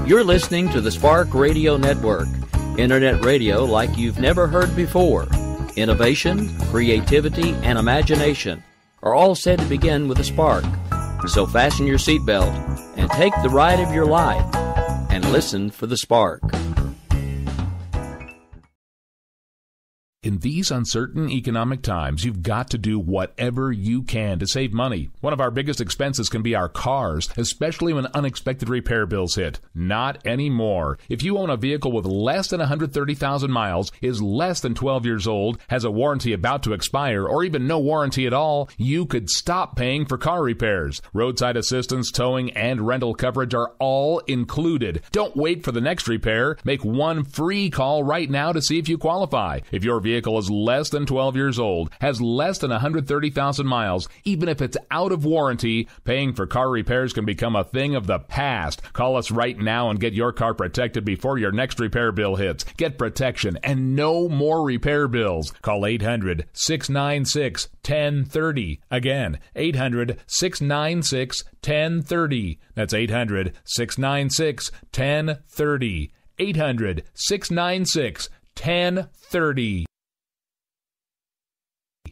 You're listening to the Spark Radio Network, internet radio like you've never heard before. Innovation, creativity, and imagination are all said to begin with a spark. So fasten your seatbelt and take the ride of your life and listen for the spark. In these uncertain economic times, you've got to do whatever you can to save money. One of our biggest expenses can be our cars, especially when unexpected repair bills hit. Not anymore. If you own a vehicle with less than 130,000 miles, is less than 12 years old, has a warranty about to expire, or even no warranty at all, you could stop paying for car repairs. Roadside assistance, towing, and rental coverage are all included. Don't wait for the next repair. Make one free call right now to see if you qualify. If your vehicle is less than 12 years old, has less than 130,000 miles, even if it's out of warranty, paying for car repairs can become a thing of the past. Call us right now and get your car protected before your next repair bill hits. Get protection and no more repair bills. Call 800-696-1030. Again, 800-696-1030. That's 800-696-1030. 800-696-1030.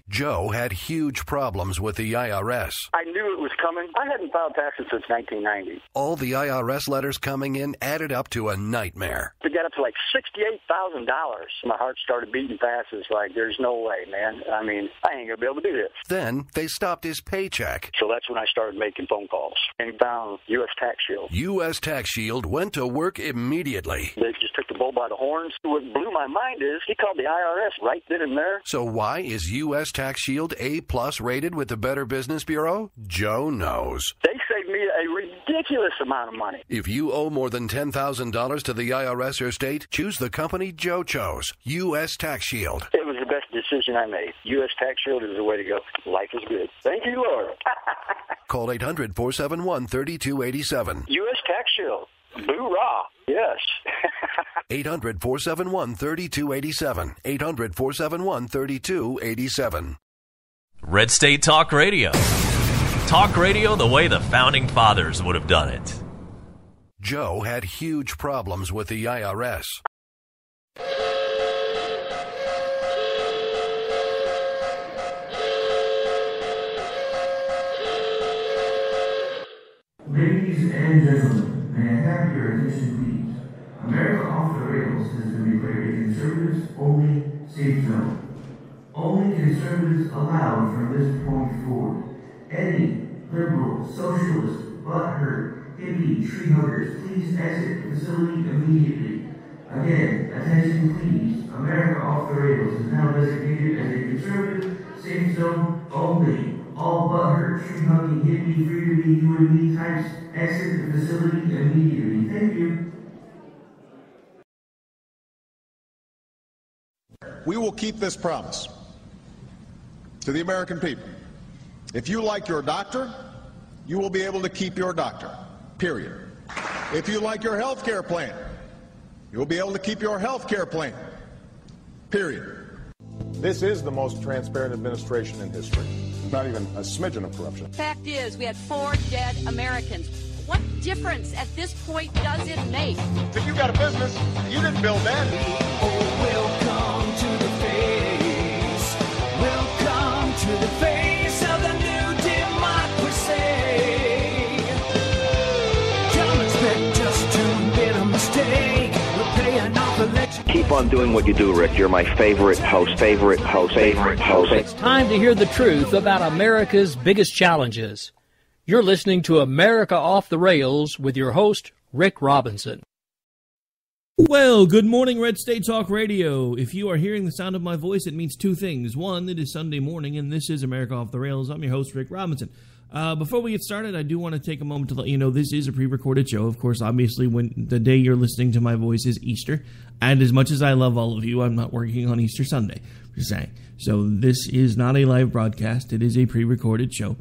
Joe had huge problems with the IRS. I knew it was coming. I hadn't filed taxes since 1990. All the IRS letters coming in added up to a nightmare. To get up to like $68,000, my heart started beating fast. It's like, there's no way, man. I mean, I ain't going to be able to do this. Then they stopped his paycheck. So that's when I started making phone calls and found U.S. Tax Shield. U.S. Tax Shield went to work immediately. They just took the bull by the horns. What blew my mind is he called the IRS right then and there. So why is U.S. Tax Shield A+ rated with the Better Business Bureau? Joe knows. They saved me a ridiculous amount of money. If you owe more than $10,000 to the IRS or state, choose the company Joe chose, U.S. Tax Shield. It was the best decision I made. U.S. Tax Shield is the way to go. Life is good. Thank you, Lord. Call 800-471-3287. U.S. Tax Shield. Boo-rah. Yes. 800-471-3287. 800-471-3287. Red State Talk Radio. Talk radio the way the Founding Fathers would have done it. Joe had huge problems with the IRS. Ladies and gentlemen, may I have your attention, please? America Off the Rails has been declared a conservatives-only safe zone. Only conservatives allowed from this point forward. Any liberal, socialist, butthurt, hippie, tree huggers, please exit the facility immediately. Again, attention please. America Off the Rails is now designated as a conservative safe zone only. All butthurt, tree-hugging, hippie, free-to-be, you and me types exit the facility immediately. Thank you. We will keep this promise to the American people. If you like your doctor, you will be able to keep your doctor, period. If you like your health care plan, you will be able to keep your health care plan, period. This is the most transparent administration in history. Not even a smidgen of corruption. Fact is, we had 4 dead Americans. What difference at this point does it make? If you got a business, you didn't build that. Oh, welcome to the face. Welcome to the face of the new democracy. Don't expect us to admit a mistake. We're paying off election. Keep on doing what you do, Rick. You're my favorite host. It's time to hear the truth about America's biggest challenges. You're listening to America Off the Rails with your host, Rick Robinson. Well, good morning, Red State Talk Radio. If you are hearing the sound of my voice, it means 2 things. One, it is Sunday morning, and this is America Off the Rails. I'm your host, Rick Robinson. Before we get started, I do want to take a moment to let you know this is a pre-recorded show. Of course, obviously, when the day you're listening to my voice is Easter. And as much as I love all of you, I'm not working on Easter Sunday. Just saying. So this is not a live broadcast. It is a pre-recorded show.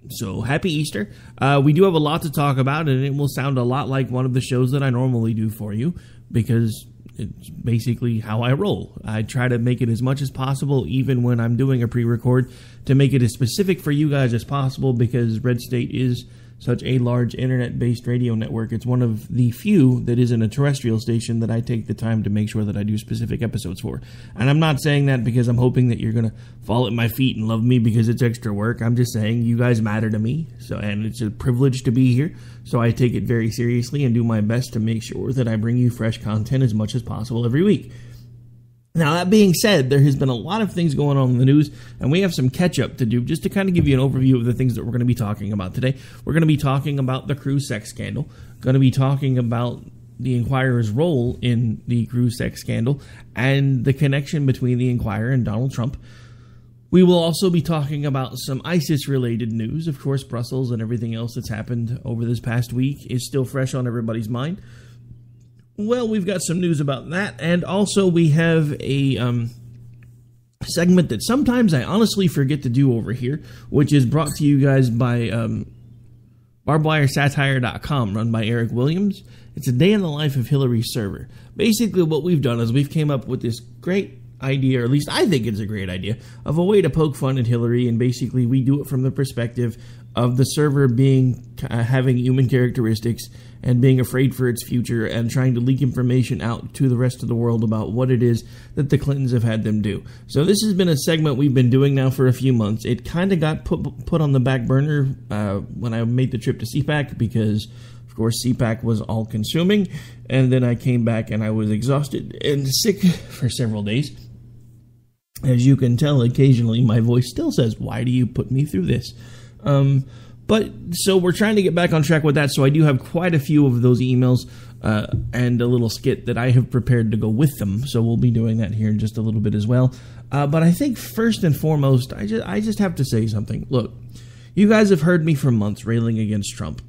So happy Easter. We do have a lot to talk about, and it will sound a lot like one of the shows that I normally do for you, because it's basically how I roll. I try to make it as much as possible, even when I'm doing a pre-record, to make it as specific for you guys as possible, because Red State is such a large internet-based radio network. It's one of the few that isn't a terrestrial station that I take the time to make sure that I do specific episodes for. And I'm not saying that because I'm hoping that you're going to fall at my feet and love me because it's extra work. I'm just saying you guys matter to me, and it's a privilege to be here. So I take it very seriously and do my best to make sure that I bring you fresh content as much as possible every week. Now, that being said, there has been a lot of things going on in the news, and we have some catch-up to do just to kind of give you an overview of the things that we're going to be talking about today. We're going to be talking about the cruise sex scandal, going to be talking about the Enquirer's role in the cruise sex scandal, and the connection between the Enquirer and Donald Trump. We will also be talking about some ISIS-related news. Of course, Brussels and everything else that's happened over this past week is still fresh on everybody's mind. Well, we've got some news about that, and also we have a segment that sometimes I honestly forget to do over here, which is brought to you guys by barbedwiresatire.com, run by Eric Williams. It's a day in the life of Hillary's server. Basically, what we've done is we've came up with this great idea, or at least I think it's a great idea, of a way to poke fun at Hillary, and basically we do it from the perspective of the server being having human characteristics and being afraid for its future and trying to leak information out to the rest of the world about what it is that the Clintons have had them do. So this has been a segment we've been doing now for a few months. It kind of got put on the back burner when I made the trip to CPAC because, of course, CPAC was all-consuming, and then I came back and I was exhausted and sick for several days. As you can tell, occasionally my voice still says, "Why do you put me through this?" But so we're trying to get back on track with that. So I do have quite a few of those emails and a little skit that I have prepared to go with them. So we'll be doing that here in just a little bit as well. But I think first and foremost, I just have to say something. Look, you guys have heard me for months railing against Trump.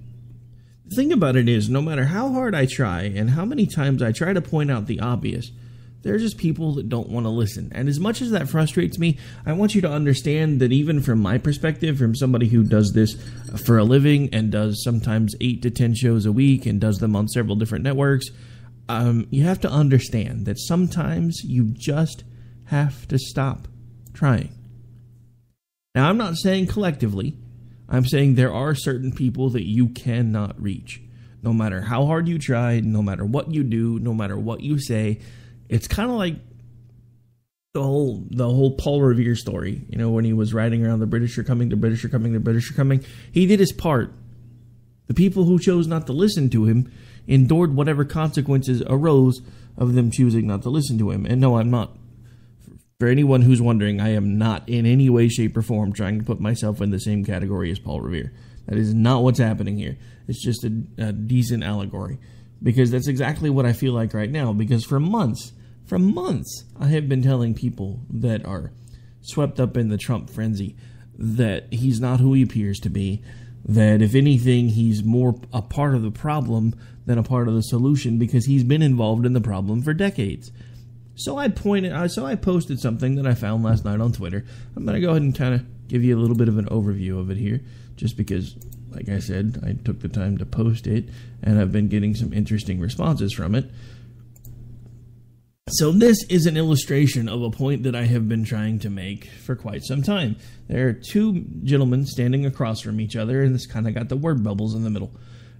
The thing about it is, no matter how hard I try and how many times I try to point out the obvious, there are just people that don't want to listen. And as much as that frustrates me, I want you to understand that even from my perspective, from somebody who does this for a living and does sometimes 8 to 10 shows a week and does them on several different networks, you have to understand that sometimes you just have to stop trying. Now, I'm not saying collectively. I'm saying there are certain people that you cannot reach. No matter how hard you try, no matter what you do, no matter what you say. It's kind of like the whole Paul Revere story, you know, when he was riding around, the British are coming, the British are coming, the British are coming. He did his part. The people who chose not to listen to him endured whatever consequences arose of them choosing not to listen to him. And no, I'm not. For anyone who's wondering, I am not in any way, shape, or form trying to put myself in the same category as Paul Revere. That is not what's happening here. It's just a decent allegory. Because that's exactly what I feel like right now. Because for months, I have been telling people that are swept up in the Trump frenzy that he's not who he appears to be, that if anything, he's more a part of the problem than a part of the solution because he's been involved in the problem for decades. So I posted something that I found last night on Twitter. I'm going to go ahead and kind of give you a little bit of an overview of it here, just because, like I said, I took the time to post it, and I've been getting some interesting responses from it. So this is an illustration of a point that I have been trying to make for quite some time. There are two gentlemen standing across from each other, and it's kind of got the word bubbles in the middle.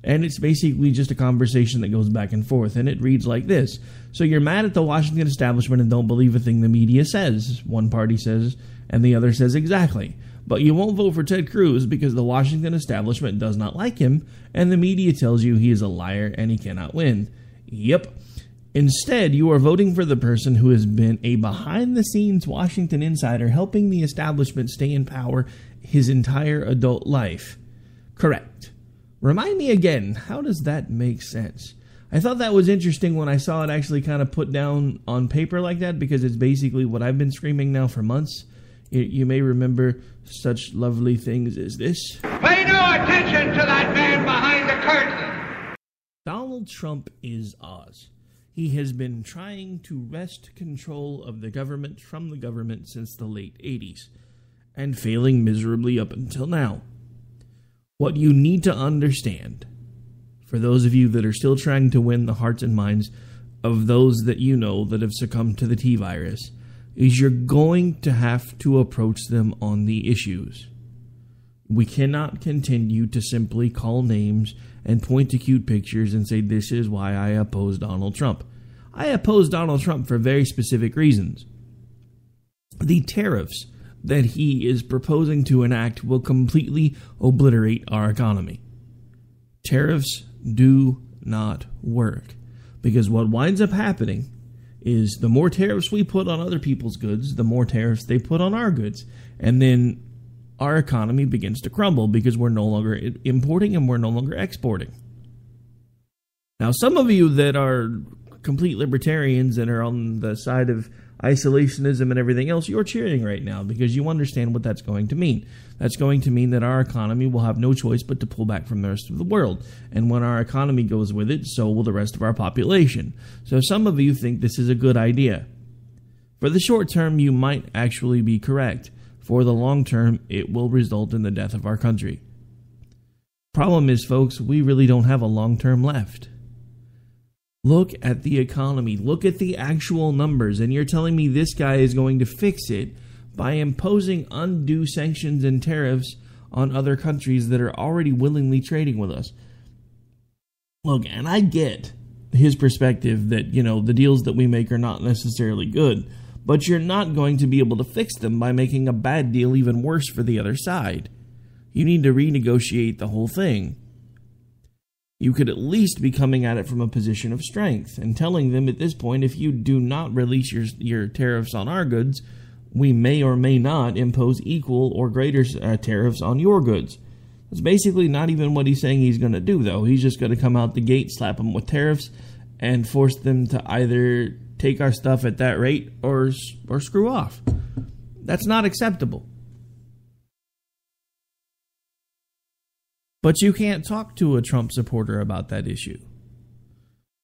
And it's basically just a conversation that goes back and forth, and it reads like this. So you're mad at the Washington establishment and don't believe a thing the media says. One party says, and the other says exactly. But you won't vote for Ted Cruz because the Washington establishment does not like him, and the media tells you he is a liar and he cannot win. Yep. Instead, you are voting for the person who has been a behind-the-scenes Washington insider helping the establishment stay in power his entire adult life. Correct. Remind me again, how does that make sense? I thought that was interesting when I saw it actually kind of put down on paper like that, because it's basically what I've been screaming now for months. You may remember such lovely things as this. Pay no attention to that man behind the curtain! Donald Trump is Oz. He has been trying to wrest control of the government from the government since the late 80s, and failing miserably up until now. What you need to understand, for those of you that are still trying to win the hearts and minds of those that you know that have succumbed to the T-virus, is you're going to have to approach them on the issues. We cannot continue to simply call names and point to cute pictures and say, this is why I oppose Donald Trump. I oppose Donald Trump for very specific reasons. The tariffs that he is proposing to enact will completely obliterate our economy. Tariffs do not work, because what winds up happening is the more tariffs we put on other people's goods, the more tariffs they put on our goods, and then our economy begins to crumble because we're no longer importing and we're no longer exporting. Now, some of you that are complete libertarians and are on the side of isolationism and everything else, you're cheering right now because you understand what that's going to mean. That's going to mean that our economy will have no choice but to pull back from the rest of the world. And when our economy goes with it, so will the rest of our population. So some of you think this is a good idea. For the short term, you might actually be correct. For the long term, it will result in the death of our country. Problem is, folks, we really don't have a long term left. Look at the economy. Look at the actual numbers. And you're telling me this guy is going to fix it by imposing undue sanctions and tariffs on other countries that are already willingly trading with us. Look, and I get his perspective that, the deals that we make are not necessarily good. But you're not going to be able to fix them by making a bad deal even worse for the other side. You need to renegotiate the whole thing. You could at least be coming at it from a position of strength and telling them at this point, if you do not release your tariffs on our goods, we may or may not impose equal or greater tariffs on your goods. That's basically not even what he's saying he's going to do, though. He's just going to come out the gate, slap them with tariffs, and force them to either take our stuff at that rate or screw off. That's not acceptable. But you can't talk to a Trump supporter about that issue.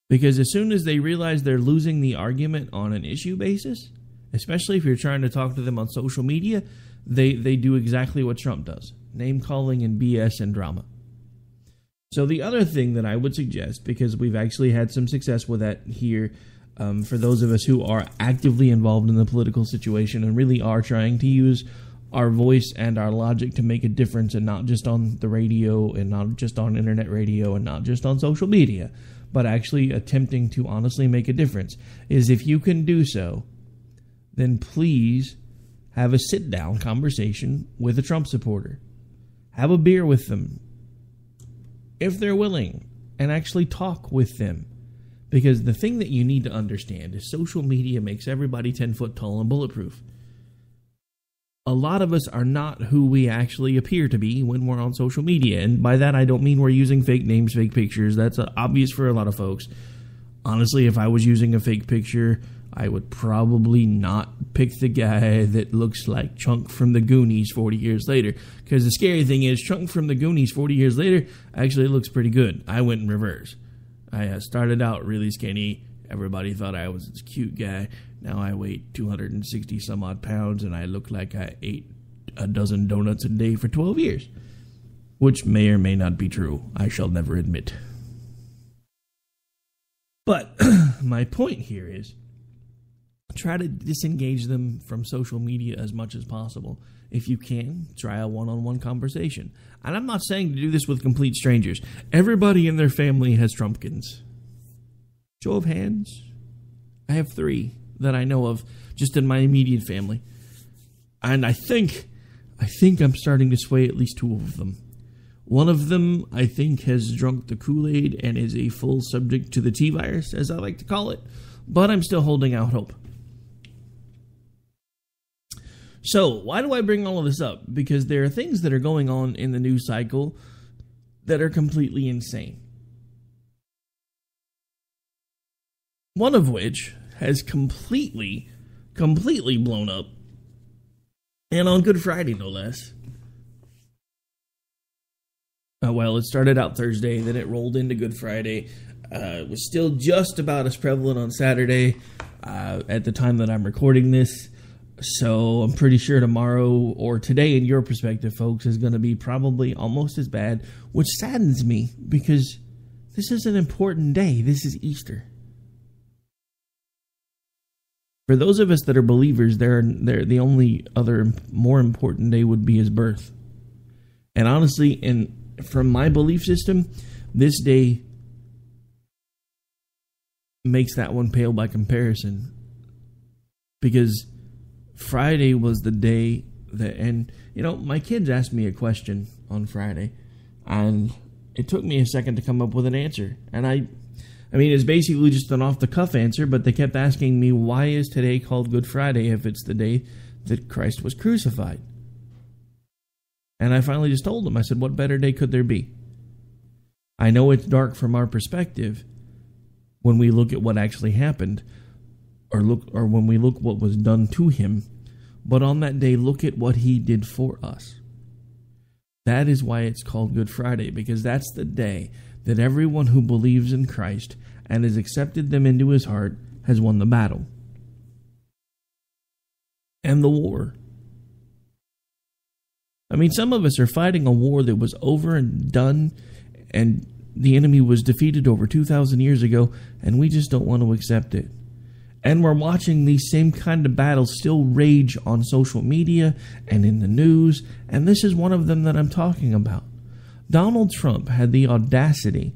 Because as soon as they realize they're losing the argument on an issue basis, especially if you're trying to talk to them on social media, they do exactly what Trump does. Name calling and BS and drama. So the other thing that I would suggest, because we've actually had some success with that here, for those of us who are actively involved in the political situation and really are trying to use our voice and our logic to make a difference, and not just on the radio and not just on internet radio and not just on social media, but actually attempting to honestly make a difference, is if you can do so, then please have a sit-down conversation with a Trump supporter. Have a beer with them, if they're willing, and actually talk with them. Because the thing that you need to understand is social media makes everybody 10 foot tall and bulletproof. A lot of us are not who we actually appear to be when we're on social media. And by that, I don't mean we're using fake names, fake pictures. That's obvious for a lot of folks. Honestly, if I was using a fake picture, I would probably not pick the guy that looks like Chunk from the Goonies 40 years later. Because the scary thing is, Chunk from the Goonies 40 years later actually looks pretty good. I went in reverse. I started out really skinny. Everybody thought I was this cute guy. Now I weigh 260 some odd pounds, and I look like I ate a dozen donuts a day for 12 years. Which may or may not be true. I shall never admit. But my point here is, try to disengage them from social media as much as possible. If you can, try a one-on-one conversation. And I'm not saying to do this with complete strangers. Everybody in their family has Trumpkins. Show of hands. I have 3 that I know of just in my immediate family. And I think I'm starting to sway at least 2 of them. One of them, I think, has drunk the Kool-Aid and is a full subject to the T-virus, as I like to call it. But I'm still holding out hope. So, why do I bring all of this up? Because there are things that are going on in the news cycle that are completely insane. One of which has completely blown up. And on Good Friday, no less. Well, it started out Thursday, then it rolled into Good Friday. It was still just about as prevalent on Saturday at the time that I'm recording this. So I'm pretty sure tomorrow, or today in your perspective, folks, is going to be probably almost as bad, which saddens me because this is an important day. This is Easter. For those of us that are believers, the only other more important day would be his birth. And honestly, from my belief system, this day makes that one pale by comparison. Because Friday was the day that, and my kids asked me a question on Friday, and it took me a second to come up with an answer. And I mean, it's basically just an off-the-cuff answer, but they kept asking me, why is today called Good Friday if it's the day that Christ was crucified? And I finally just told them, I said, what better day could there be? I know it's dark from our perspective when we look at what actually happened, or when we look what was done to him, but on that day, look at what he did for us. That is why it's called Good Friday, because that's the day that everyone who believes in Christ and has accepted them into his heart has won the battle. And the war. I mean, some of us are fighting a war that was over and done, and the enemy was defeated over 2,000 years ago, and we just don't want to accept it. And we're watching these same kind of battles still rage on social media and in the news, and this is one of them that I'm talking about. Donald Trump had the audacity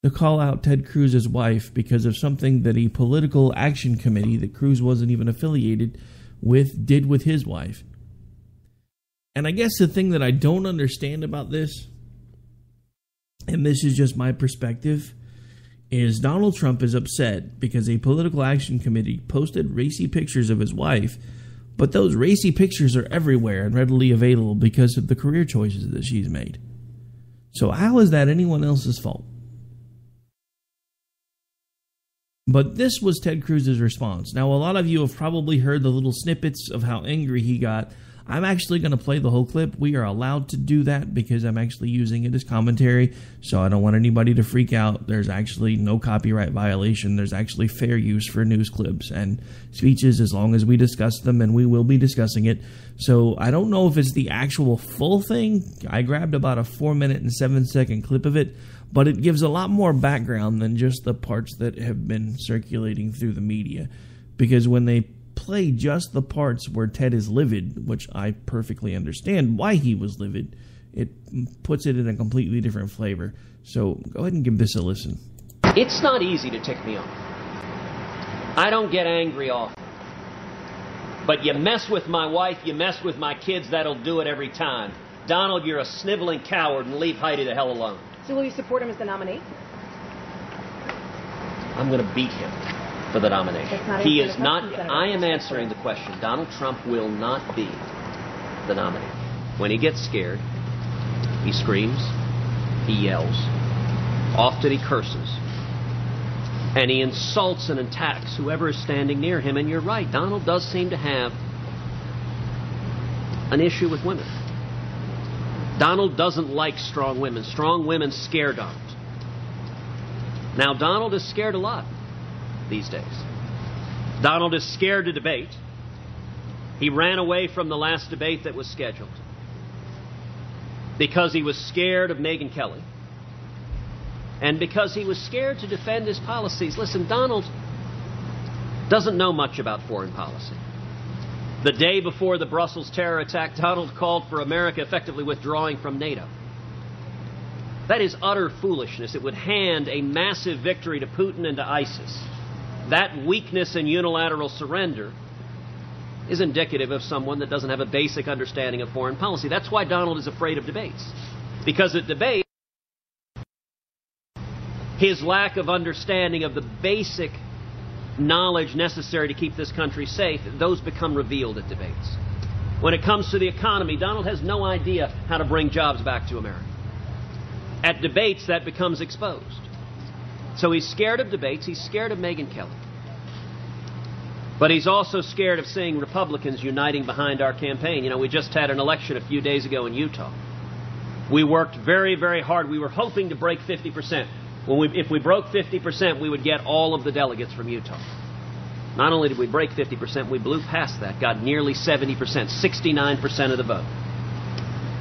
to call out Ted Cruz's wife because of something that a political action committee that Cruz wasn't even affiliated with did with his wife. And I guess the thing that I don't understand about this, and this is just my perspective, is Donald Trump is upset because a political action committee posted racy pictures of his wife, but those racy pictures are everywhere and readily available because of the career choices that she's made. So how is that anyone else's fault? But this was Ted Cruz's response. Now, a lot of you have probably heard the little snippets of how angry he got. I'm actually going to play the whole clip. We are allowed to do that because I'm actually using it as commentary, so I don't want anybody to freak out. There's actually no copyright violation. There's actually fair use for news clips and speeches as long as we discuss them, and we will be discussing it. So I don't know if it's the actual full thing. I grabbed about a 4-minute and 7-second clip of it, but it gives a lot more background than just the parts that have been circulating through the media. Because when they play just the parts where Ted is livid, which I perfectly understand why he was livid, it puts it in a completely different flavor. So go ahead and give this a listen. It's not easy to tick me off. I don't get angry often. But you mess with my wife, you mess with my kids, that'll do it every time. Donald, you're a sniveling coward, and leave Heidi the hell alone. So will you support him as the nominee? I'm going to beat him for the nomination. He is not. I am answering the question. Donald Trump will not be the nominee. When he gets scared, he screams, he yells, often he curses, and he insults and attacks whoever is standing near him. And you're right, Donald does seem to have an issue with women. Donald doesn't like strong women. Strong women scare Donald. Now, Donald is scared a lot these days. Donald is scared to debate. He ran away from the last debate that was scheduled because he was scared of Megyn Kelly and because he was scared to defend his policies. Listen, Donald doesn't know much about foreign policy. The day before the Brussels terror attack, Donald called for America effectively withdrawing from NATO. That is utter foolishness. It would hand a massive victory to Putin and to ISIS. That weakness and unilateral surrender is indicative of someone that doesn't have a basic understanding of foreign policy. That's why Donald is afraid of debates. Because at debate, his lack of understanding of the basic knowledge necessary to keep this country safe, those become revealed at debates. When it comes to the economy, Donald has no idea how to bring jobs back to America. At debates, that becomes exposed. So he's scared of debates. He's scared of Megyn Kelly. But he's also scared of seeing Republicans uniting behind our campaign. You know, we just had an election a few days ago in Utah. We worked very, very hard. We were hoping to break 50%. If we broke 50%, we would get all of the delegates from Utah. Not only did we break 50%, we blew past that, got nearly 70%, 69% of the vote.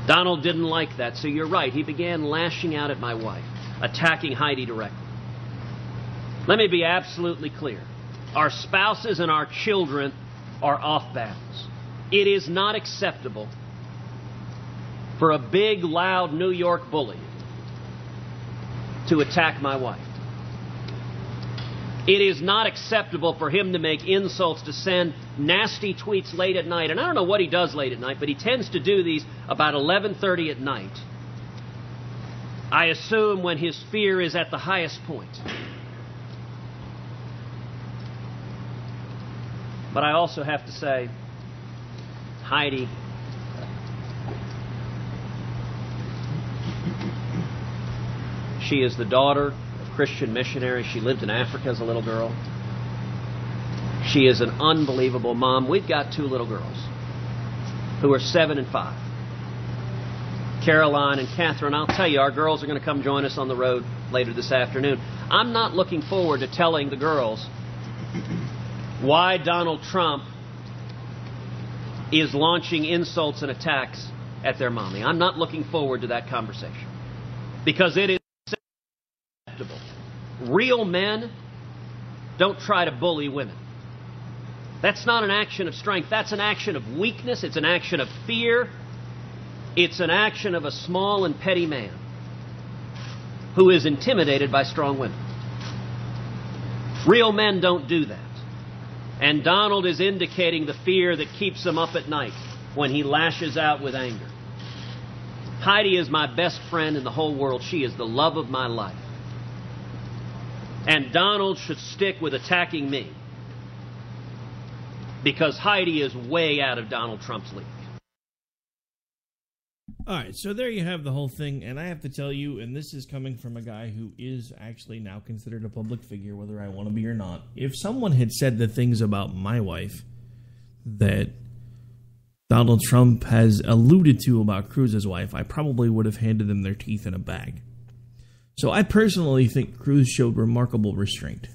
Donald didn't like that, so you're right. He began lashing out at my wife, attacking Heidi directly. Let me be absolutely clear. Our spouses and our children are off bounds. It is not acceptable for a big, loud New York bully to attack my wife. It is not acceptable for him to make insults, to send nasty tweets late at night. And I don't know what he does late at night, but he tends to do these about 11:30 at night. I assume when his fear is at the highest point. But I also have to say, Heidi, she is the daughter of Christian missionaries. She lived in Africa as a little girl. She is an unbelievable mom. We've got 2 little girls who are 7 and 5. Caroline and Catherine. I'll tell you, our girls are going to come join us on the road later this afternoon. I'm not looking forward to telling the girls why Donald Trump is launching insults and attacks at their mommy. I'm not looking forward to that conversation, because it is acceptable. Real men don't try to bully women. That's not an action of strength. That's an action of weakness. It's an action of fear. It's an action of a small and petty man who is intimidated by strong women. Real men don't do that. And Donald is indicating the fear that keeps him up at night when he lashes out with anger. Heidi is my best friend in the whole world. She is the love of my life. And Donald should stick with attacking me, because Heidi is way out of Donald Trump's league. All right, so there you have the whole thing, and I have to tell you, and this is coming from a guy who is actually now considered a public figure, whether I want to be or not. If someone had said the things about my wife that Donald Trump has alluded to about Cruz's wife, I probably would have handed them their teeth in a bag. So I personally think Cruz showed remarkable restraint,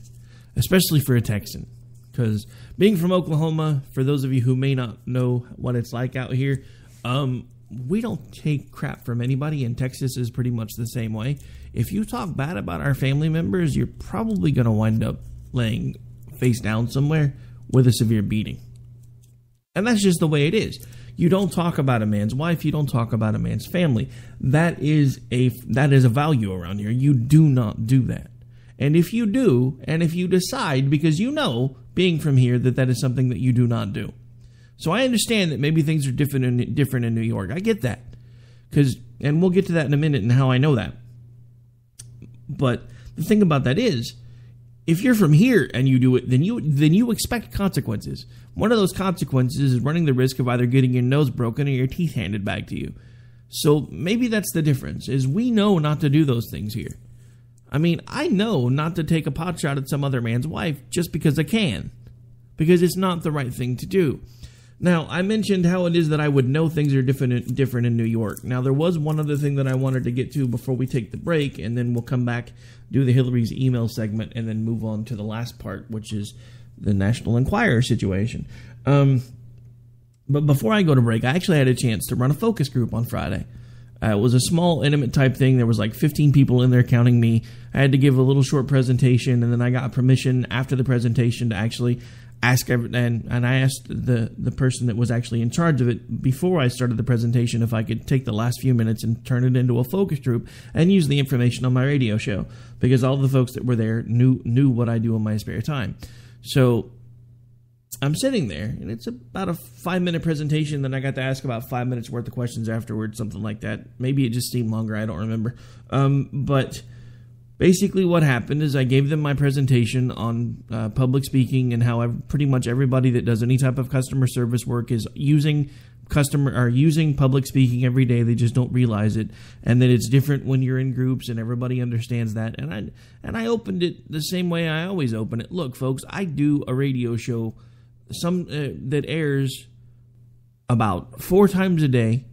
especially for a Texan. Because being from Oklahoma, for those of you who may not know what it's like out here, we don't take crap from anybody, and Texas is pretty much the same way. If you talk bad about our family members, you're probably going to wind up laying face down somewhere with a severe beating. And that's just the way it is. You don't talk about a man's wife. You don't talk about a man's family. That is a value around here. You do not do that. And if you do, and if you decide, because you know, being from here, that is something that you do not do. So I understand that maybe things are different in New York. I get that. And we'll get to that in a minute and how I know that. But the thing about that is, if you're from here and you do it, then you expect consequences. One of those consequences is running the risk of either getting your nose broken or your teeth handed back to you. So maybe that's the difference, is we know not to do those things here. I mean, I know not to take a pot shot at some other man's wife just because I can. Because it's not the right thing to do. Now, I mentioned how it is that I would know things are different in New York. Now, there was one other thing that I wanted to get to before we take the break, and then we'll come back, do the Hillary's email segment, and then move on to the last part, which is the National Enquirer situation. But before I go to break, I actually had a chance to run a focus group on Friday. It was a small, intimate type thing. There was like 15 people in there counting me. I had to give a little short presentation, and then I got permission after the presentation to actually ask, and I asked the person that was actually in charge of it before I started the presentation if I could take the last few minutes and turn it into a focus group and use the information on my radio show, because all the folks that were there knew what I do in my spare time. So I'm sitting there, and it's about a 5-minute presentation. Then I got to ask about 5 minutes worth of questions afterwards, something like that. Maybe it just seemed longer. I don't remember. But basically what happened is I gave them my presentation on public speaking and how pretty much everybody that does any type of customer service work is using public speaking every day. They just don't realize it, and that it's different when you're in groups, and everybody understands that. And I opened it the same way I always open it. Look, folks, I do a radio show that airs about 4 times a day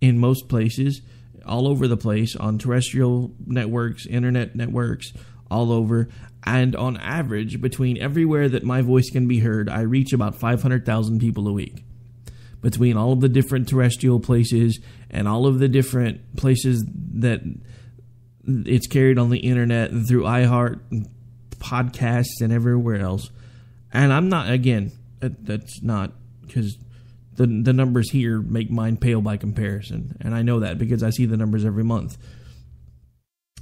in most places, all over the place, on terrestrial networks, internet networks, all over. And on average, between everywhere that my voice can be heard, I reach about 500,000 people a week. Between all of the different terrestrial places and all of the different places that it's carried on the internet and through iHeart and podcasts and everywhere else. And I'm not, again, that's not because the numbers here make mine pale by comparison, and I know that because I see the numbers every month.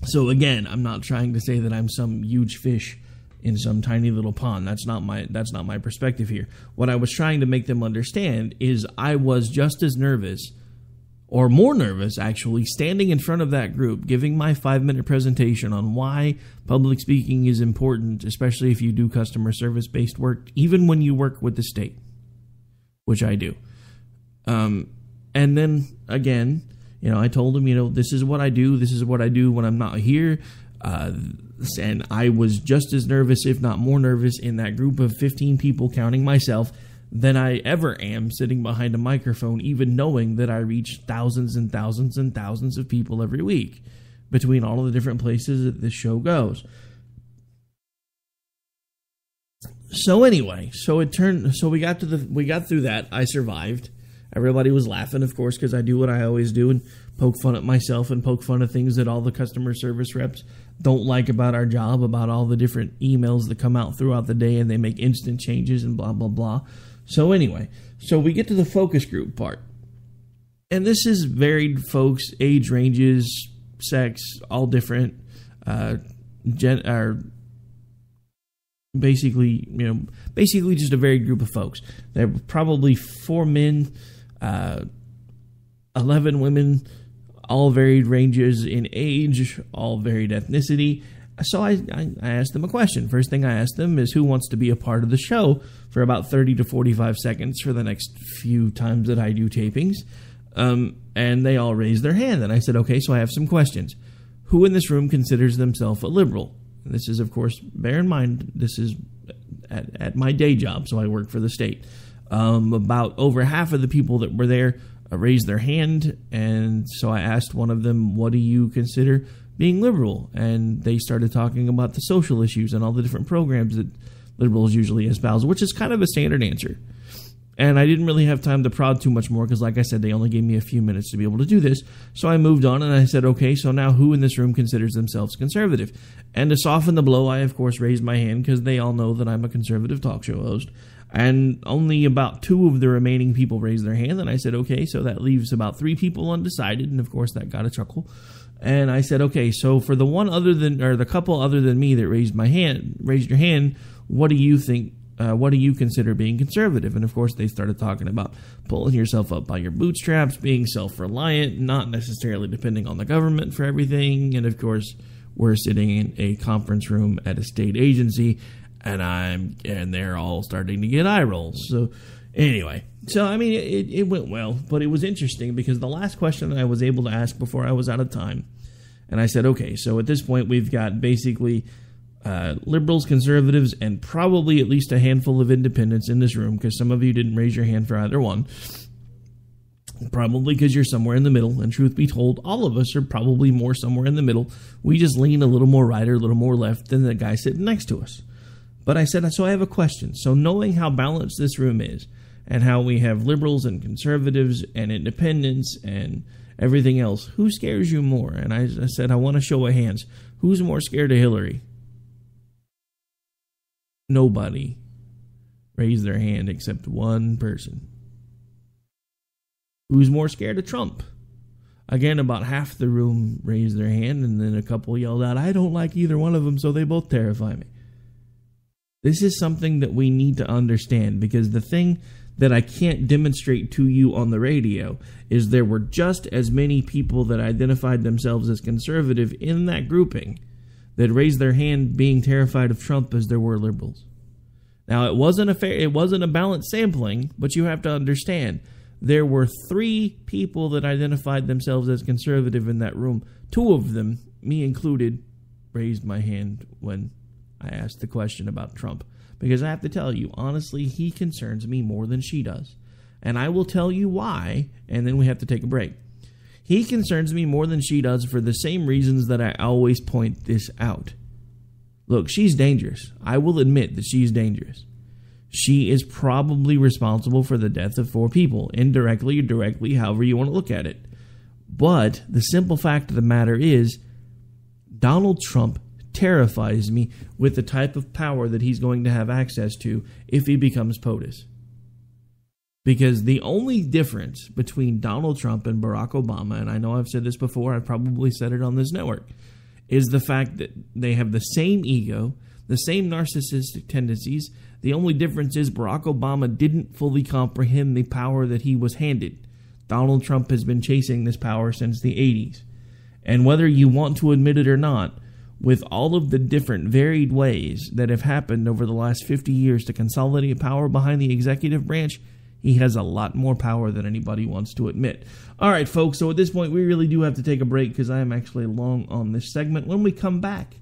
So again, I'm not trying to say that I'm some huge fish in some tiny little pond. That's not my perspective here. What I was trying to make them understand is I was just as nervous, or more nervous actually, standing in front of that group, giving my 5-minute presentation on why public speaking is important, especially if you do customer service-based work, even when you work with the state, which I do. And then, again, I told them, this is what I do. This is what I do when I'm not here. And I was just as nervous, if not more nervous, in that group of 15 people, counting myself, than I ever am sitting behind a microphone, even knowing that I reach thousands and thousands and thousands of people every week between all of the different places that this show goes. So anyway, we got through that. I survived. Everybody was laughing, of course, because I do what I always do and poke fun at myself and poke fun at things that all the customer service reps don't like about our job, about all the different emails that come out throughout the day and they make instant changes and blah, blah, blah. So anyway, we get to the focus group part. And this is varied folks, age ranges, sex, all different, basically just a varied group of folks. There were probably 4 men, 11 women, all varied ranges in age, all varied ethnicity. So I asked them a question. First thing I asked them is who wants to be a part of the show for about 30 to 45 seconds for the next few times that I do tapings. And they all raised their hand. And I said, okay, so I have some questions. Who in this room considers themselves a liberal? And this is, of course, bear in mind, this is at my day job, so I work for the state. About over half of the people that were there raised their hand, and so I asked one of them, what do you consider being liberal? And they started talking about the social issues and all the different programs that liberals usually espouse, which is kind of a standard answer. And I didn't really have time to prod too much more because, like I said, they only gave me a few minutes to be able to do this. So I moved on and I said, okay, so now who in this room considers themselves conservative? And to soften the blow, I, of course, raised my hand because they all know that I'm a conservative talk show host. And only about 2 of the remaining people raised their hand. And I said, okay, so that leaves about 3 people undecided. And, of course, that got a chuckle. And I said, okay, so for the couple other than me that raised your hand, what do you think? What do you consider being conservative? And, of course, they started talking about pulling yourself up by your bootstraps, being self-reliant, not necessarily depending on the government for everything. And, of course, we're sitting in a conference room at a state agency, and they're all starting to get eye rolls. So, anyway, it went well, but it was interesting because the last question that I was able to ask before I was out of time, and I said, okay, so at this point we've got basically liberals, conservatives, and probably at least a handful of independents in this room, because some of you didn't raise your hand for either one. Probably because you're somewhere in the middle, and truth be told, all of us are probably more somewhere in the middle. We just lean a little more right or a little more left than the guy sitting next to us. But I said, so I have a question. So knowing how balanced this room is, and how we have liberals and conservatives and independents and everything else, who scares you more? And I said, I want a show of hands. Who's more scared of Hillary? Nobody raised their hand except one person. Who's more scared of Trump? Again, about half the room raised their hand, and then a couple yelled out, I don't like either one of them, so they both terrify me. This is something that we need to understand, because the thing that I can't demonstrate to you on the radio is there were just as many people that identified themselves as conservative in that grouping that raised their hand being terrified of Trump as there were liberals. Now, it wasn't a balanced sampling, but you have to understand, there were 3 people that identified themselves as conservative in that room. 2 of them, me included, raised my hand when I asked the question about Trump. Because I have to tell you, honestly, he concerns me more than she does. And I will tell you why, and then we have to take a break. He concerns me more than she does for the same reasons that I always point this out. Look, she's dangerous. I will admit that she's dangerous. She is probably responsible for the death of 4 people, indirectly or directly, however you want to look at it. But the simple fact of the matter is, Donald Trump terrifies me with the type of power that he's going to have access to if he becomes POTUS. Because the only difference between Donald Trump and Barack Obama, and I know I've said this before, I've probably said it on this network, is the fact that they have the same ego, the same narcissistic tendencies. The only difference is Barack Obama didn't fully comprehend the power that he was handed. Donald Trump has been chasing this power since the 80s. And whether you want to admit it or not, with all of the different varied ways that have happened over the last 50 years to consolidate power behind the executive branch, he has a lot more power than anybody wants to admit. All right, folks, so at this point, we really do have to take a break because I am actually long on this segment. When we come back,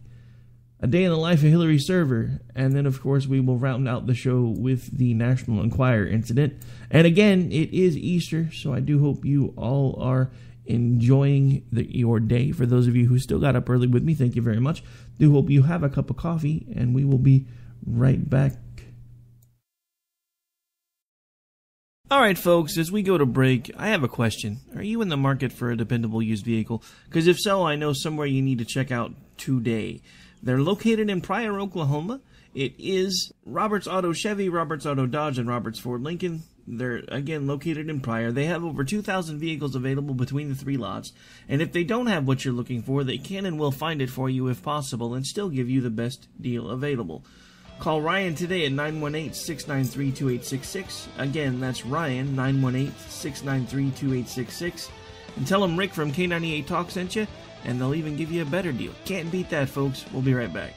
a day in the life of Hillary Server, and then, of course, we will round out the show with the National Enquirer incident. And again, it is Easter, so I do hope you all are enjoying your day. For those of you who still got up early with me, thank you very much. Do hope you have a cup of coffee, and we will be right back. All right, folks, as we go to break, I have a question. Are you in the market for a dependable used vehicle? Because if so, I know somewhere you need to check out today. They're located in Pryor, Oklahoma. It is Roberts Auto Chevy, Roberts Auto Dodge, and Roberts Ford Lincoln. They're, again, located in Pryor. They have over 2,000 vehicles available between the three lots. And if they don't have what you're looking for, they can and will find it for you if possible and still give you the best deal available. Call Ryan today at 918-693-2866. Again, that's Ryan, 918-693-2866. And tell him Rick from K98 Talk sent you, and they'll even give you a better deal. Can't beat that, folks. We'll be right back.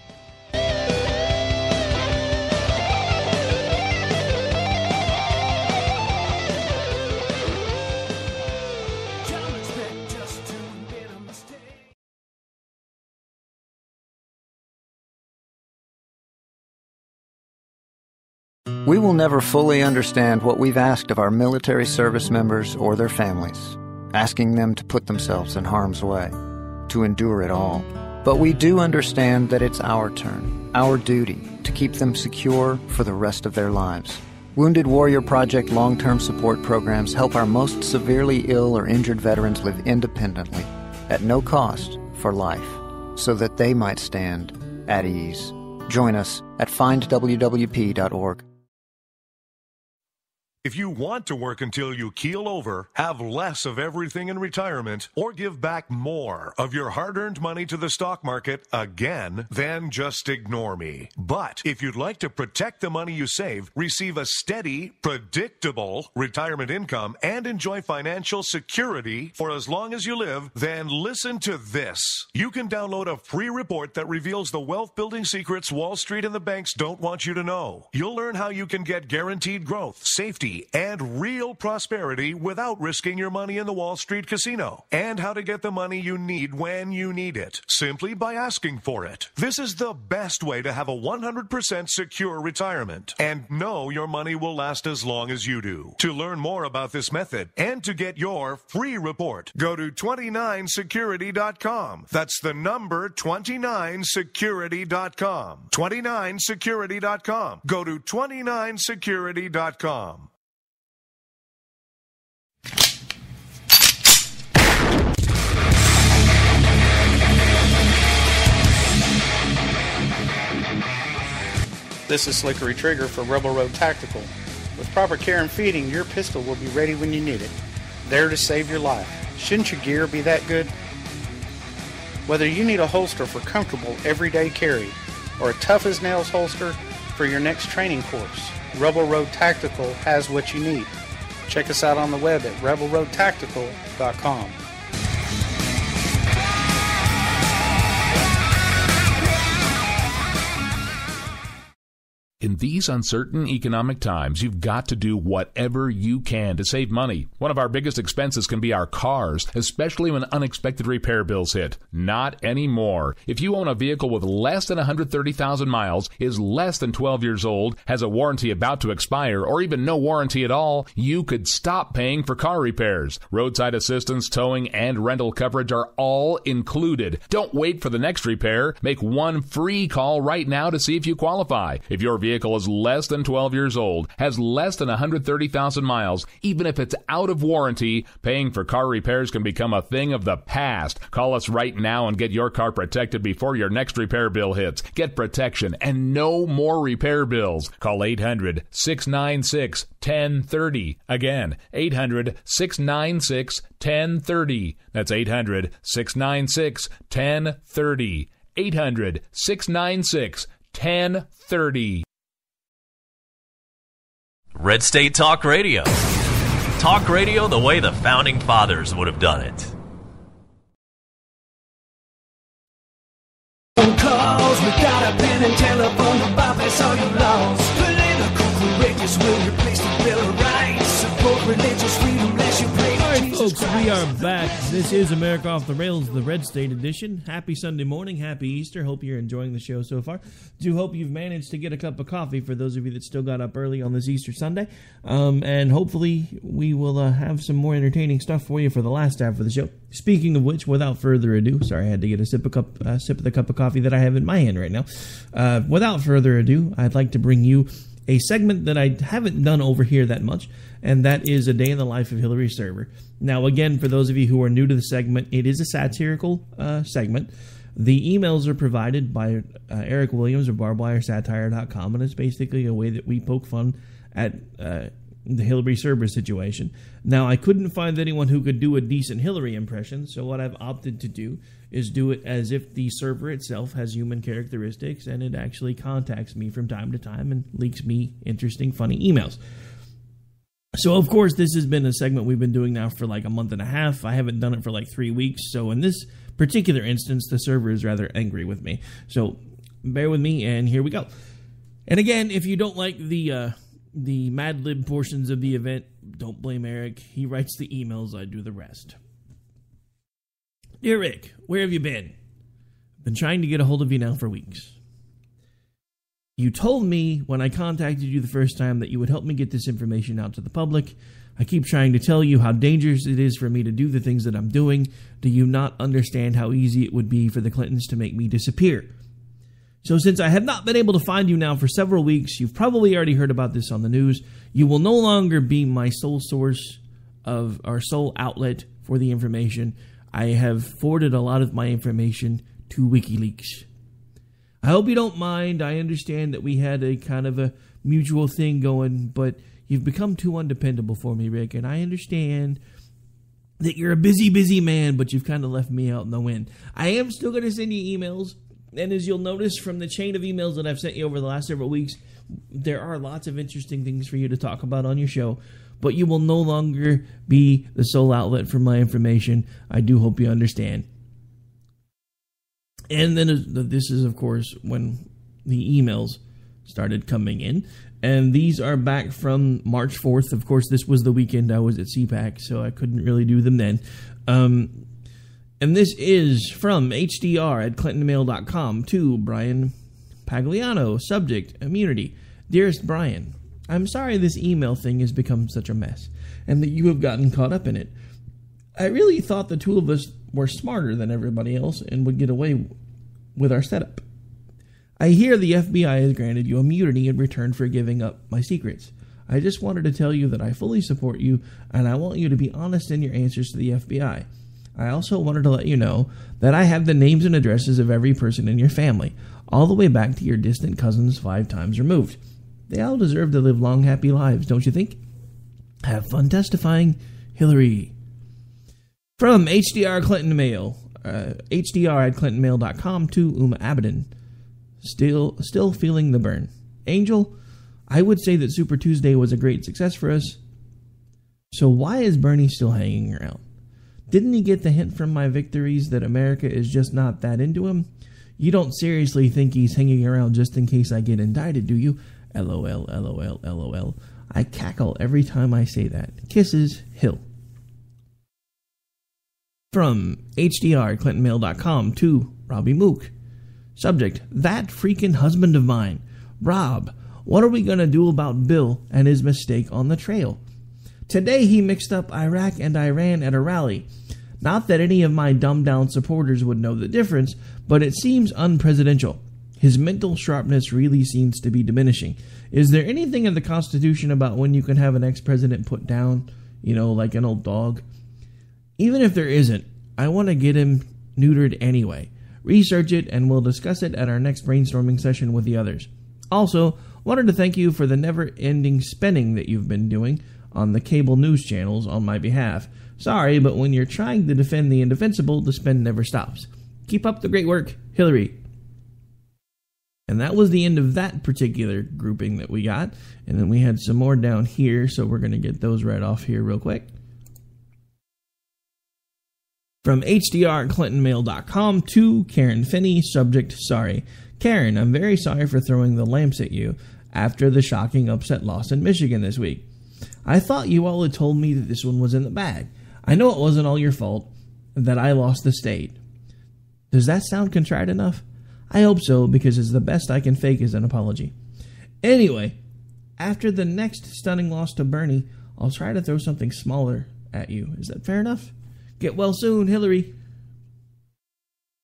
We will never fully understand what we've asked of our military service members or their families, asking them to put themselves in harm's way, to endure it all. But we do understand that it's our turn, our duty, to keep them secure for the rest of their lives. Wounded Warrior Project long-term support programs help our most severely ill or injured veterans live independently, at no cost, for life, so that they might stand at ease. Join us at findwwp.org. If you want to work until you keel over, have less of everything in retirement, or give back more of your hard-earned money to the stock market again, then just ignore me. But if you'd like to protect the money you save, receive a steady, predictable retirement income, and enjoy financial security for as long as you live, then listen to this. You can download a free report that reveals the wealth-building secrets Wall Street and the banks don't want you to know. You'll learn how you can get guaranteed growth, safety, and real prosperity without risking your money in the Wall Street casino, and how to get the money you need when you need it, simply by asking for it. This is the best way to have a 100% secure retirement, and know your money will last as long as you do. To learn more about this method, and to get your free report, go to 29security.com. That's the number 29security.com. 29security.com. Go to 29security.com. This is Slickery Trigger for Rebel Road Tactical. With proper care and feeding, your pistol will be ready when you need it, there to save your life. Shouldn't your gear be that good? Whether you need a holster for comfortable everyday carry, or a tough-as-nails holster for your next training course, Rebel Road Tactical has what you need. Check us out on the web at rebelroadtactical.com. In these uncertain economic times, you've got to do whatever you can to save money. One of our biggest expenses can be our cars, especially when unexpected repair bills hit. Not anymore. If you own a vehicle with less than 130,000 miles, is less than 12 years old, has a warranty about to expire, or even no warranty at all, you could stop paying for car repairs. Roadside assistance, towing, and rental coverage are all included. Don't wait for the next repair. Make one free call right now to see if you qualify. If your vehicle vehicle is less than 12 years old, has less than 130,000 miles, even if it's out of warranty, paying for car repairs can become a thing of the past. Call us right now and get your car protected before your next repair bill hits. Get protection and no more repair bills. Call 800-696-1030. Again, 800-696-1030. That's 800-696-1030. 800-696-1030. Red State Talk Radio. Talk radio the way the Founding Fathers would have done it. Calls, we got a pen and telephone to bypass all your laws. Political correctness will replace the Bill of Rights. Support religious freedom, lest you pray to Alright, Jesus folks, Christ. we are back. This is America Off the Rails, the Red State Edition. Happy Sunday morning, happy Easter. Hope you're enjoying the show so far. Do hope you've managed to get a cup of coffee for those of you that still got up early on this Easter Sunday. And hopefully we will have some more entertaining stuff for you for the last half of the show. Speaking of which, without further ado, sorry, I had to get a sip of the cup of coffee that I have in my hand right now. Without further ado, I'd like to bring you a segment that I haven't done over here that much, and that is A Day in the Life of Hillary Server. Now, again, for those of you who are new to the segment, it is a satirical segment. The emails are provided by Eric Williams of barbedwiresatire.com, and it's basically a way that we poke fun at the Hillary Server situation. Now, I couldn't find anyone who could do a decent Hillary impression, so what I've opted to do is do it as if the server itself has human characteristics, and it actually contacts me from time to time and leaks me interesting, funny emails. So, of course, this has been a segment we've been doing now for like a month and a half. I haven't done it for like 3 weeks, so in this particular instance, the server is rather angry with me. So, bear with me, and here we go. And again, if you don't like the Mad Lib portions of the event, don't blame Eric. He writes the emails, I do the rest. Dear Rick, where have you been? I've been trying to get a hold of you now for weeks. You told me when I contacted you the first time that you would help me get this information out to the public. I keep trying to tell you how dangerous it is for me to do the things that I'm doing. Do you not understand how easy it would be for the Clintons to make me disappear? So since I have not been able to find you now for several weeks, you've probably already heard about this on the news. You will no longer be my sole source of, or sole outlet for the information. I have forwarded a lot of my information to WikiLeaks. I hope you don't mind. I understand that we had a kind of a mutual thing going, but you've become too undependable for me, Rick, and I understand that you're a busy man, but you've kind of left me out in the wind. I am still going to send you emails, and as you'll notice from the chain of emails that I've sent you over the last several weeks, there are lots of interesting things for you to talk about on your show, but you will no longer be the sole outlet for my information. I do hope you understand. And then this is, of course, when the emails started coming in. And these are back from March 4th. Of course, this was the weekend I was at CPAC, so I couldn't really do them then. And this is from hdr@clintonmail.com to Brian Pagliano. Subject, immunity. Dearest Brian, I'm sorry this email thing has become such a mess, and that you have gotten caught up in it. I really thought the two of us were smarter than everybody else and would get away with our setup. I hear the FBI has granted you immunity in return for giving up my secrets. I just wanted to tell you that I fully support you, and I want you to be honest in your answers to the FBI. I also wanted to let you know that I have the names and addresses of every person in your family, all the way back to your distant cousins 5 times removed. They all deserve to live long, happy lives, don't you think? Have fun testifying, Hillary. From HDR Clinton Mail, HDR@ClintonMail.com to Uma Abedin. Still feeling the burn. Angel, I would say that Super Tuesday was a great success for us. So why is Bernie still hanging around? Didn't he get the hint from my victories that America is just not that into him? You don't seriously think he's hanging around just in case I get indicted, do you? LOL, LOL, LOL. I cackle every time I say that. Kisses, Hill. From HDR@ClintonMail.com to Robbie Mook. Subject, that freaking husband of mine. Rob, what are we going to do about Bill and his mistake on the trail? Today he mixed up Iraq and Iran at a rally. Not that any of my dumbed-down supporters would know the difference, but it seems unpresidential. His mental sharpness really seems to be diminishing. Is there anything in the Constitution about when you can have an ex-president put down, like an old dog? Even if there isn't, I want to get him neutered anyway. Research it, and we'll discuss it at our next brainstorming session with the others. Also, wanted to thank you for the never-ending spending that you've been doing on the cable news channels on my behalf. Sorry, but when you're trying to defend the indefensible, the spend never stops. Keep up the great work, Hillary. And that was the end of that particular grouping that we got. And then we had some more down here, so we're going to get those right off here real quick. From hdrclintonmail.com to Karen Finney, subject, sorry. Karen, I'm very sorry for throwing the lamps at you after the shocking upset loss in Michigan this week. I thought you all had told me that this one was in the bag. I know it wasn't all your fault, that I lost the state. Does that sound contrite enough? I hope so, because it's the best I can fake as an apology. Anyway, after the next stunning loss to Bernie, I'll try to throw something smaller at you. Is that fair enough? Get well soon, Hillary.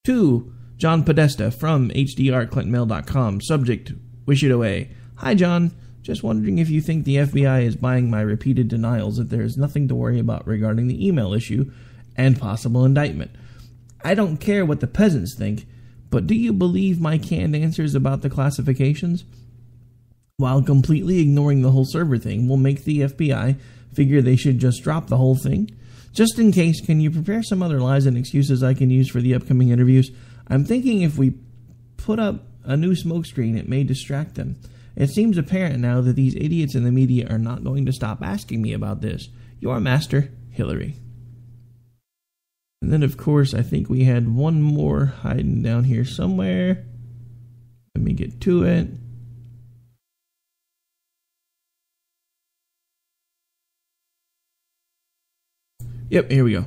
2. John Podesta from hdrclintonmail.com. Subject, wish it away. Hi, John. Just wondering if you think the FBI is buying my repeated denials that there is nothing to worry about regarding the email issue and possible indictment. I don't care what the peasants think, but do you believe my canned answers about the classifications? While completely ignoring the whole server thing will make the FBI figure they should just drop the whole thing. Just in case, can you prepare some other lies and excuses I can use for the upcoming interviews? I'm thinking if we put up a new smokescreen, it may distract them. It seems apparent now that these idiots in the media are not going to stop asking me about this. Your master, Hillary. And then, of course, I think we had one more hiding down here somewhere. Let me get to it. Yep, here we go.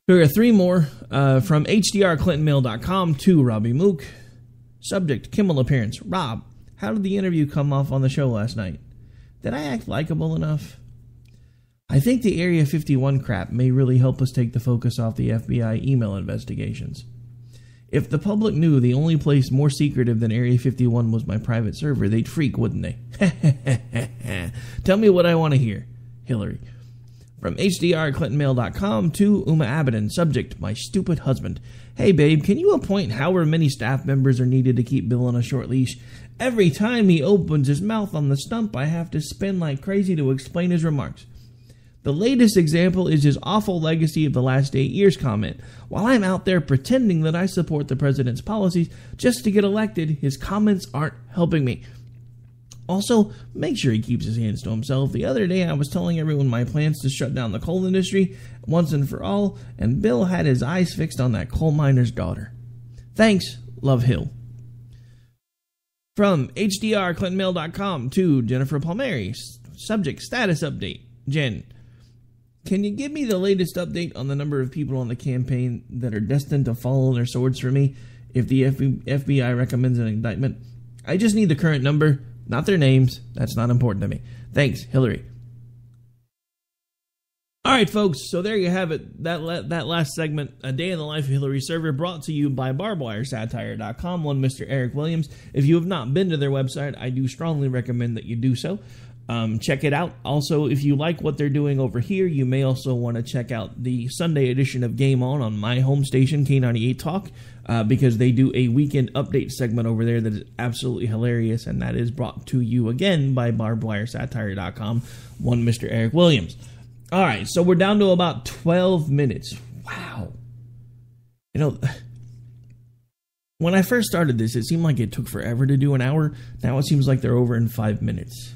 There are 3 more from hdrclintonmail.com to Robbie Mook. Subject, Kimmel appearance. Rob, how did the interview come off on the show last night? Did I act likable enough? I think the Area 51 crap may really help us take the focus off the FBI email investigations. If the public knew the only place more secretive than Area 51 was my private server, they'd freak, wouldn't they? Tell me what I want to hear, Hillary. From hdrclintonmail.com to Uma Abadan. Subject, my stupid husband. Hey babe, can you appoint however many staff members are needed to keep Bill on a short leash? Every time he opens his mouth on the stump, I have to spin like crazy to explain his remarks. The latest example is his awful legacy of the last 8 years comment. While I'm out there pretending that I support the president's policies just to get elected, his comments aren't helping me. Also, make sure he keeps his hands to himself. The other day I was telling everyone my plans to shut down the coal industry once and for all, and Bill had his eyes fixed on that coal miner's daughter. Thanks, Love Hill. From hdrclintonmail.com to Jennifer Palmieri. Subject, status update. Jen, can you give me the latest update on the number of people on the campaign that are destined to fall on their swords for me if the FBI recommends an indictment? I just need the current number, not their names. That's not important to me. Thanks, Hillary. All right, folks, so there you have it. That last segment, A Day in the Life of Hillary Server, brought to you by barbedwiresatire.com, one Mr. Eric Williams. If you have not been to their website, I do strongly recommend that you do so. Check it out. Also, if you like what they're doing over here, you may also want to check out the Sunday edition of Game On my home station, K98 Talk, because they do a weekend update segment over there that is absolutely hilarious, and that is brought to you again by barbedwiresatire.com, one Mr. Eric Williams. All right, so we're down to about 12 minutes. Wow. You know, when I first started this, it seemed like it took forever to do an hour. Now it seems like they're over in 5 minutes.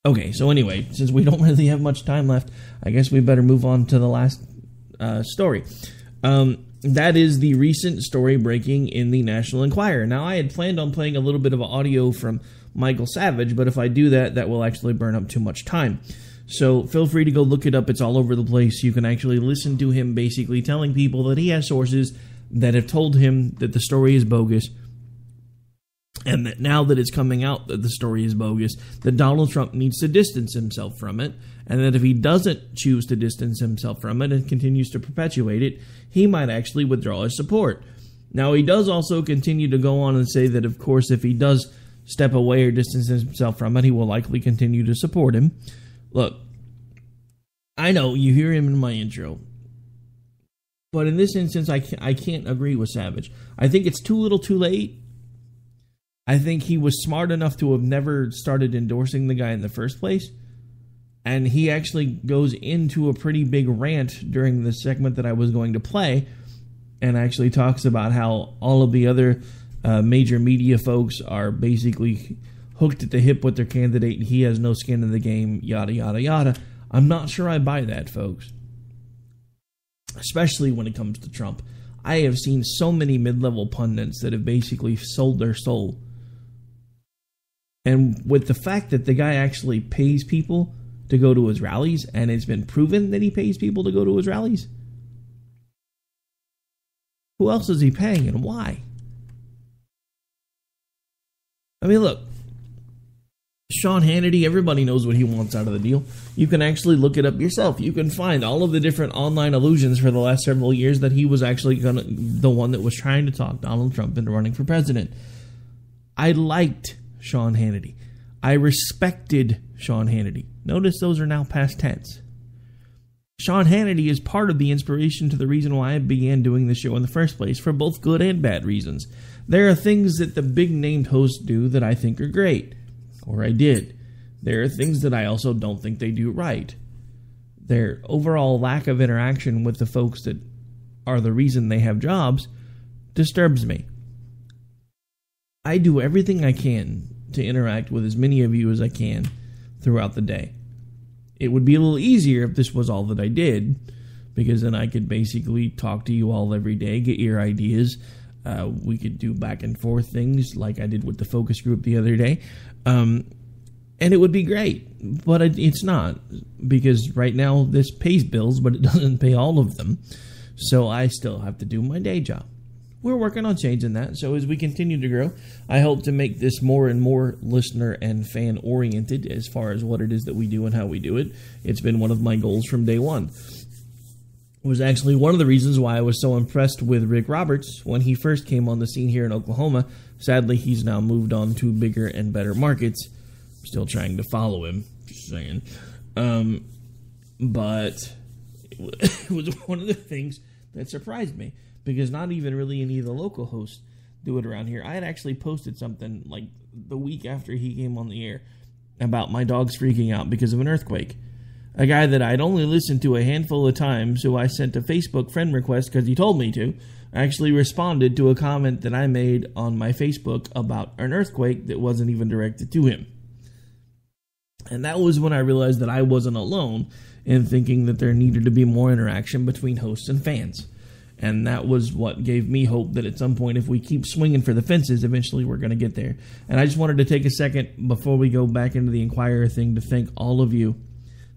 Okay, so anyway, since we don't really have much time left, I guess we better move on to the last story. That is the recent story breaking in the National Enquirer. Now, I had planned on playing a little bit of audio from Michael Savage, but if I do that, that will actually burn up too much time. So feel free to go look it up. It's all over the place. You can actually listen to him basically telling people that he has sources that have told him that the story is bogus, and that now that it's coming out that the story is bogus, that Donald Trump needs to distance himself from it, and that if he doesn't choose to distance himself from it and continues to perpetuate it, he might actually withdraw his support. Now, he does also continue to go on and say that, of course, if he does step away or distance himself from it, he will likely continue to support him. Look, I know you hear him in my intro, but in this instance, I can't agree with Savage. I think it's too little too late. I think he was smart enough to have never started endorsing the guy in the first place. And he actually goes into a pretty big rant during the segment that I was going to play, and actually talks about how all of the other major media folks are basically hooked at the hip with their candidate, and he has no skin in the game, yada, yada, yada. I'm not sure I buy that, folks. Especially when it comes to Trump. I have seen so many mid-level pundits that have basically sold their soul. And with the fact that the guy actually pays people to go to his rallies, and it's been proven that he pays people to go to his rallies, who else is he paying and why? I mean, look, Sean Hannity, everybody knows what he wants out of the deal. You can actually look it up yourself. You can find all of the different online illusions for the last several years that he was actually the one that was trying to talk Donald Trump into running for president. I liked Sean Hannity. I respected Sean Hannity. Notice those are now past tense. Sean Hannity is part of the inspiration to the reason why I began doing the show in the first place, for both good and bad reasons. There are things that the big-named hosts do that I think are great, or I did. There are things that I also don't think they do right. Their overall lack of interaction with the folks that are the reason they have jobs disturbs me. I do everything I can to interact with as many of you as I can throughout the day. It would be a little easier if this was all that I did, because then I could basically talk to you all every day, get your ideas. We could do back and forth things like I did with the focus group the other day. And it would be great, but it's not, because right now this pays bills, but it doesn't pay all of them. So I still have to do my day job. We're working on changing that, so as we continue to grow, I hope to make this more and more listener and fan-oriented as far as what it is that we do and how we do it. It's been one of my goals from day one. It was actually one of the reasons why I was so impressed with Rick Roberts when he first came on the scene here in Oklahoma. Sadly, he's now moved on to bigger and better markets. I'm still trying to follow him, just saying. But it was one of the things that surprised me, because not even really any of the local hosts do it around here. I had actually posted something like the week after he came on the air about my dogs freaking out because of an earthquake. A guy that I'd only listened to a handful of times, who I sent a Facebook friend request because he told me to, actually responded to a comment that I made on my Facebook about an earthquake that wasn't even directed to him. And that was when I realized that I wasn't alone in thinking that there needed to be more interaction between hosts and fans. And that was what gave me hope that at some point, if we keep swinging for the fences, eventually we're going to get there. And I just wanted to take a second before we go back into the Enquirer thing to thank all of you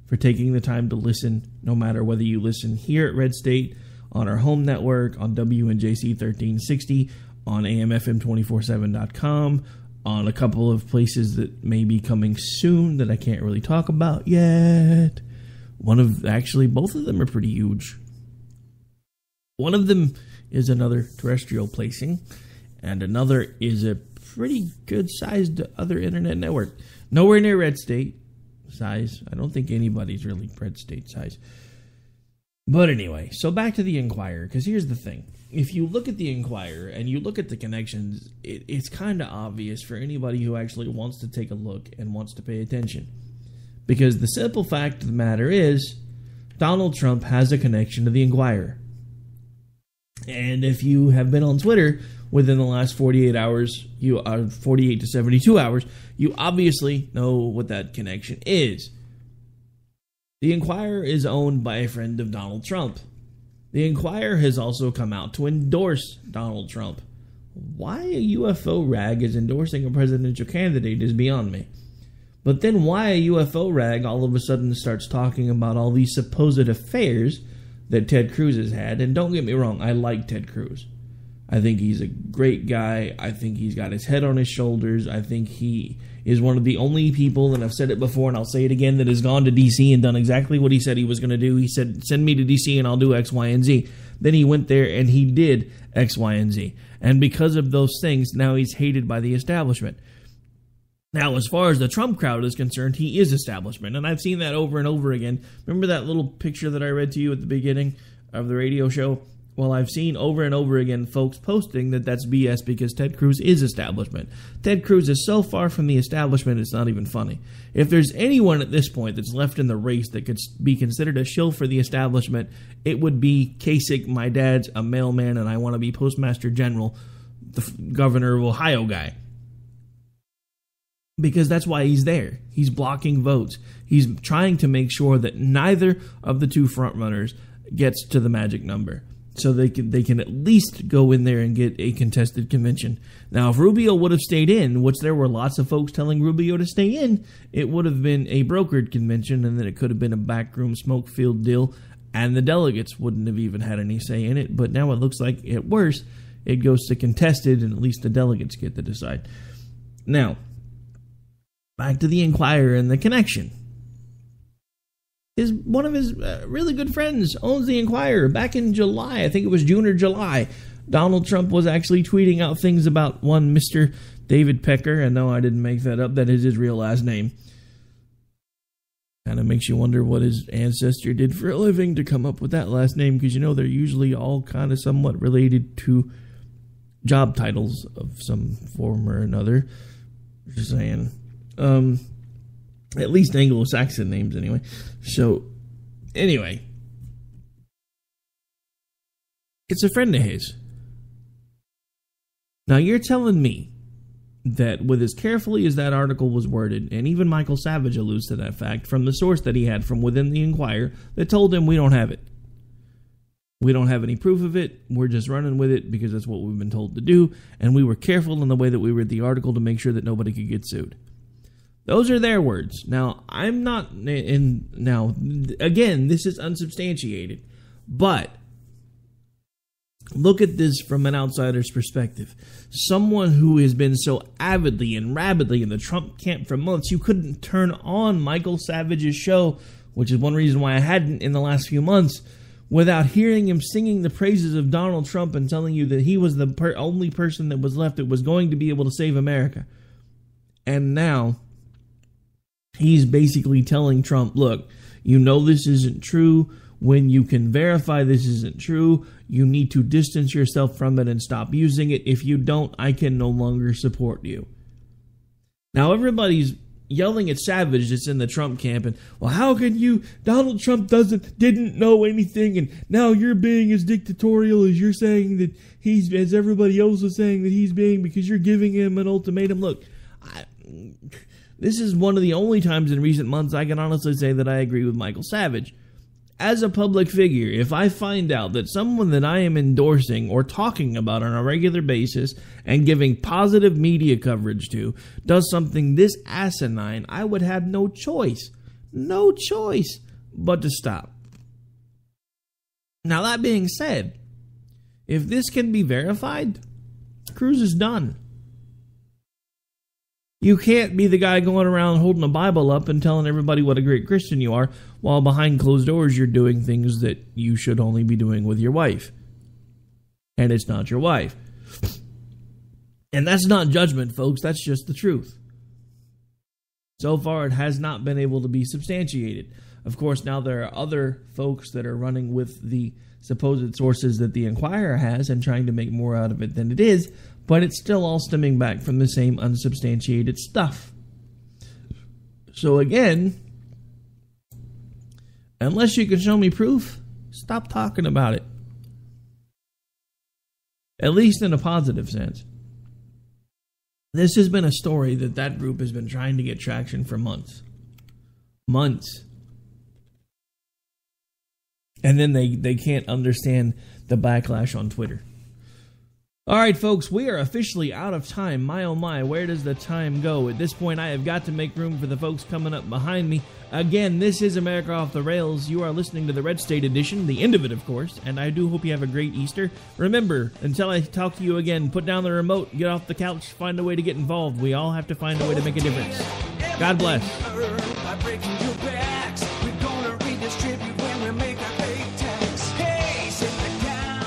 for taking the time to listen, no matter whether you listen here at Red State, on our home network, on WNJC 1360, on AMFM247.com, on a couple of places that may be coming soon that I can't really talk about yet. Both of them are pretty huge. One of them is another terrestrial placing, and another is a pretty good-sized other internet network. Nowhere near Red State size. I don't think anybody's really Red State size. But anyway, so back to the Enquirer, because here's the thing. If you look at the Enquirer and you look at the connections, it's kind of obvious for anybody who actually wants to take a look and wants to pay attention. Because the simple fact of the matter is, Donald Trump has a connection to the Enquirer. And if you have been on Twitter within the last 48 hours, 48 to 72 hours, you obviously know what that connection is. The Enquirer is owned by a friend of Donald Trump. The Enquirer has also come out to endorse Donald Trump. Why a UFO rag is endorsing a presidential candidate is beyond me. But then why a UFO rag all of a sudden starts talking about all these supposed affairs that Ted Cruz has had. And don't get me wrong, I like Ted Cruz. I think he's a great guy. I think he's got his head on his shoulders. I think he is one of the only people, and I've said it before and I'll say it again, that has gone to D.C. and done exactly what he said he was going to do. He said, send me to D.C. and I'll do X, Y, and Z. then he went there and he did X, Y, and Z. And because of those things, now he's hated by the establishment. Now, as far as the Trump crowd is concerned, he is establishment. And I've seen that over and over again. Remember that little picture that I read to you at the beginning of the radio show? Well, I've seen over and over again folks posting that that's BS because Ted Cruz is establishment. Ted Cruz is so far from the establishment, it's not even funny. If there's anyone at this point that's left in the race that could be considered a shill for the establishment, it would be Kasich, my dad's a mailman, and I want to be Postmaster General, the governor of Ohio guy. Because that's why he's there. He's blocking votes. He's trying to make sure that neither of the two frontrunners gets to the magic number. So they can at least go in there and get a contested convention. Now, if Rubio would have stayed in, which there were lots of folks telling Rubio to stay in, it would have been a brokered convention, and then it could have been a backroom smoke-filled deal, and the delegates wouldn't have even had any say in it. But now it looks like, at worst, it goes to contested, and at least the delegates get to decide. Now, back to the Enquirer and the connection. One of his really good friends owns the Enquirer. Back in July, I think it was June or July, Donald Trump was actually tweeting out things about one Mr. David Pecker. And no, I didn't make that up. That is his real last name. Kind of makes you wonder what his ancestor did for a living to come up with that last name, because you know they're usually all kind of somewhat related to job titles of some form or another. Just saying. At least Anglo-Saxon names anyway. So, anyway. It's a friend of his. Now, you're telling me that with as carefully as that article was worded, and even Michael Savage alludes to that fact, from the source that he had from within the Enquirer, that told him we don't have it. We don't have any proof of it. We're just running with it because that's what we've been told to do, and we were careful in the way that we read the article to make sure that nobody could get sued. Those are their words. Now, I'm not in. Now, again, this is unsubstantiated, but look at this from an outsider's perspective. Someone who has been so avidly and rabidly in the Trump camp for months, you couldn't turn on Michael Savage's show, which is one reason why I hadn't in the last few months, without hearing him singing the praises of Donald Trump and telling you that he was the only person that was left that was going to be able to save America. And now he's basically telling Trump, look, you know this isn't true. When you can verify this isn't true, you need to distance yourself from it and stop using it. If you don't, I can no longer support you. Now, everybody's yelling at Savage that's in the Trump camp, and, well, how can you, Donald Trump didn't know anything, and now you're being as dictatorial as you're saying that he's, as everybody else is saying that he's being, because you're giving him an ultimatum. Look, this is one of the only times in recent months I can honestly say that I agree with Michael Savage. As a public figure, if I find out that someone that I am endorsing or talking about on a regular basis and giving positive media coverage to does something this asinine, I would have no choice but to stop. Now, that being said, if this can be verified, Cruz is done. You can't be the guy going around holding a Bible up and telling everybody what a great Christian you are, while behind closed doors you're doing things that you should only be doing with your wife. And it's not your wife. And that's not judgment, folks. That's just the truth. So far, it has not been able to be substantiated. Of course, now there are other folks that are running with the supposed sources that the Enquirer has and trying to make more out of it than it is, but it's still all stemming back from the same unsubstantiated stuff. So again, unless you can show me proof, stop talking about it. At least in a positive sense. This has been a story that group has been trying to get traction for months. Months. And then they can't understand the backlash on Twitter. All right, folks, we are officially out of time. My, oh my, where does the time go? At this point, I have got to make room for the folks coming up behind me. Again, this is America Off the Rails. You are listening to the Red State Edition, the end of it, of course, and I do hope you have a great Easter. Remember, until I talk to you again, put down the remote, get off the couch, find a way to get involved. We all have to find a way to make a difference. God bless. We're gonna redistribute when we make our pay tax. Hey, sit down.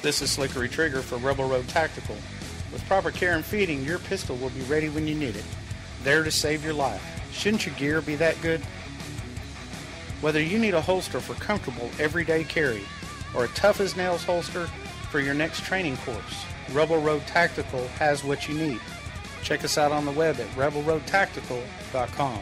This is Slickery Trigger for Rebel Road Tactical. With proper care and feeding, your pistol will be ready when you need it, there to save your life. Shouldn't your gear be that good? Whether you need a holster for comfortable everyday carry or a tough-as-nails holster for your next training course, Rebel Road Tactical has what you need. Check us out on the web at rebelroadtactical.com.